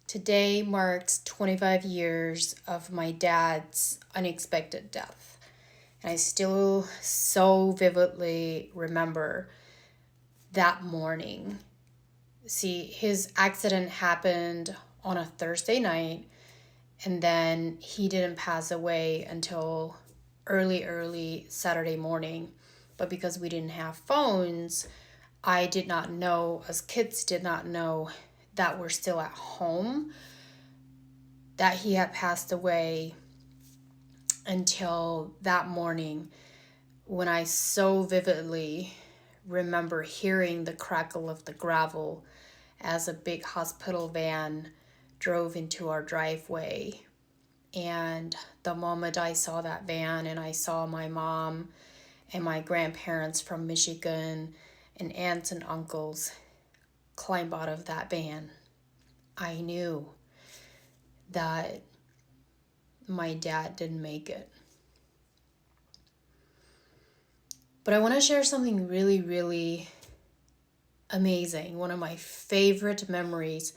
Today marks 25 years of my dad's unexpected death. And I still so vividly remember that morning. See, his accident happened on a Thursday night, and then he didn't pass away until early Saturday morning. But because we didn't have phones, I did not know, as kids did not know, that we're still at home, that he had passed away until that morning when I so vividly remember hearing the crackle of the gravel as a big hospital van drove into our driveway. And the moment I saw that van and I saw my mom and my grandparents from Michigan and aunts and uncles climb out of that van, I knew that my dad didn't make it. But I want to share something really, really amazing. One of my favorite memories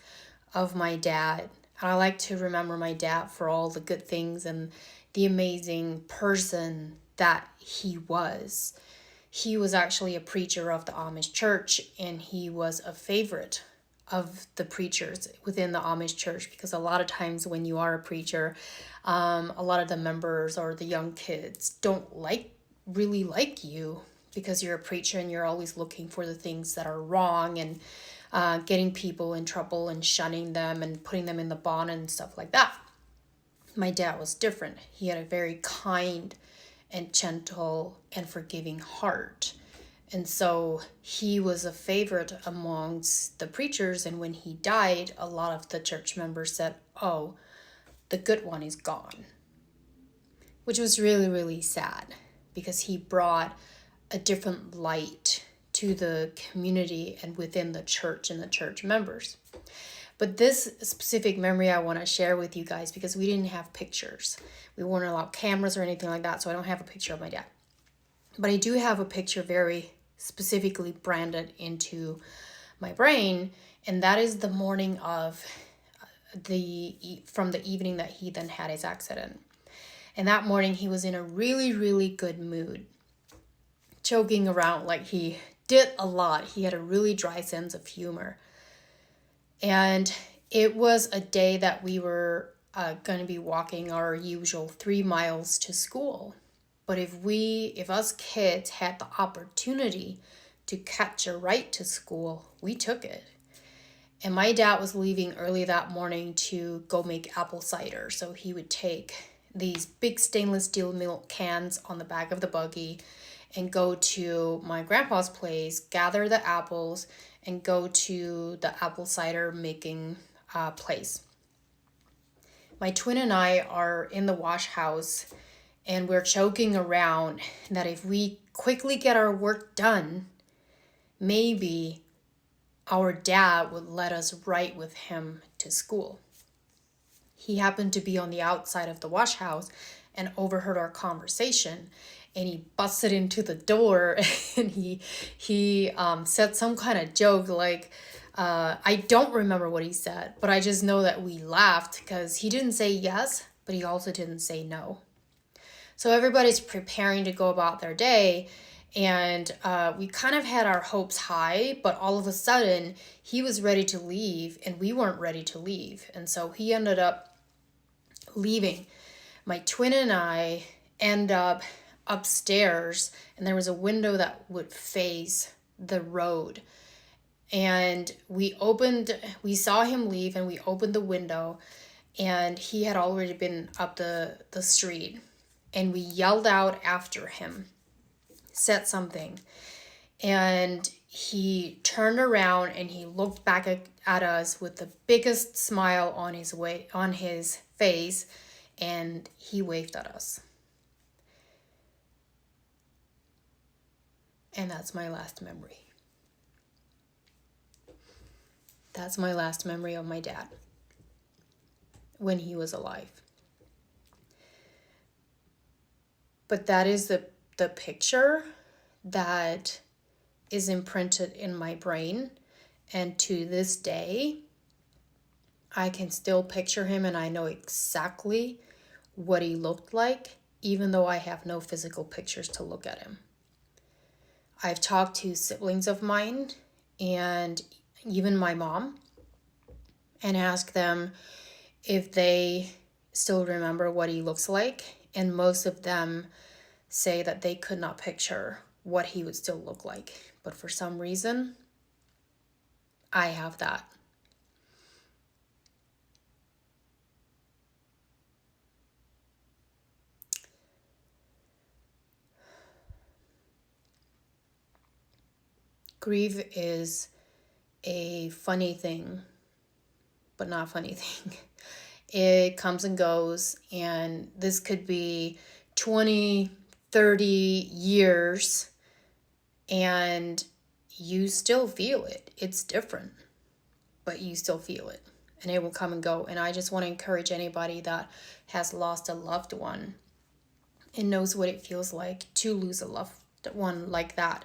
of my dad. And I like to remember my dad for all the good things and the amazing person that he was. He was actually a preacher of the Amish church, and he was a favorite of the preachers within the Amish church, because a lot of times when you are a preacher, a lot of the members or the young kids don't really like you because you're a preacher and you're always looking for the things that are wrong and getting people in trouble and shunning them and putting them in the barn and stuff like that. My dad was different. He had a very kind and gentle and forgiving heart. And so he was a favorite amongst the preachers. And when he died, a lot of the church members said, "Oh, the good one is gone," which was really, really sad because he brought a different light to the community and within the church and the church members. But this specific memory I want to share with you guys, because we didn't have pictures. We weren't allowed cameras or anything like that, so I don't have a picture of my dad. But I do have a picture very specifically branded into my brain, and that is the morning of from the evening that he then had his accident. And that morning he was in a really, really good mood, joking around like he did a lot. He had a really dry sense of humor. And it was a day that we were going to be walking our usual 3 miles to school. But if us kids had the opportunity to catch a ride to school, we took it. And my dad was leaving early that morning to go make apple cider. So he would take these big stainless steel milk cans on the back of the buggy and go to my grandpa's place, gather the apples, and go to the apple cider making place. My twin and I are in the wash house, and we're joking around that if we quickly get our work done, maybe our dad would let us ride with him to school. He happened to be on the outside of the wash house and overheard our conversation, and he busted into the door and he said some kind of joke like, I don't remember what he said, but I just know that we laughed because he didn't say yes, but he also didn't say no. So everybody's preparing to go about their day, and we kind of had our hopes high, but all of a sudden he was ready to leave and we weren't ready to leave. And so he ended up leaving. My twin and I end up upstairs, and there was a window that would face the road. And we saw him leave, and we opened the window, and he had already been up the street. And we yelled out after him, said something, and he turned around and he looked back at us with the biggest smile on his face, and he waved at us. And that's my last memory. That's my last memory of my dad when he was alive. But that is the picture that is imprinted in my brain. And to this day, I can still picture him and I know exactly what he looked like, even though I have no physical pictures to look at him. I've talked to siblings of mine and even my mom and asked them if they still remember what he looks like. And most of them say that they could not picture what he would still look like. But for some reason, I have that. Grief is a funny thing, but not funny thing. It comes and goes, and this could be 20, 30 years, and you still feel it. It's different, but you still feel it, and it will come and go. And I just want to encourage anybody that has lost a loved one and knows what it feels like to lose a loved one like that.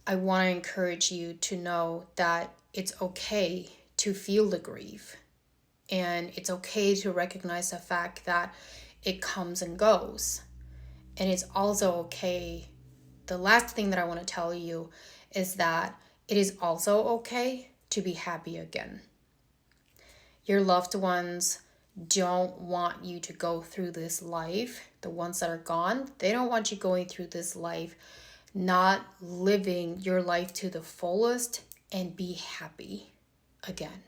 I want to encourage you to know that it's okay to feel the grief, and it's okay to recognize the fact that it comes and goes. And it's also okay. The last thing that I want to tell you is that it is also okay to be happy again. Your loved ones don't want you to go through this life. The ones that are gone, they don't want you going through this life not living your life to the fullest and be happy again.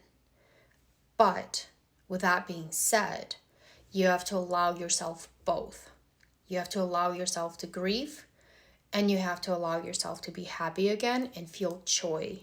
But with that being said, you have to allow yourself both. You have to allow yourself to grieve, and you have to allow yourself to be happy again and feel joy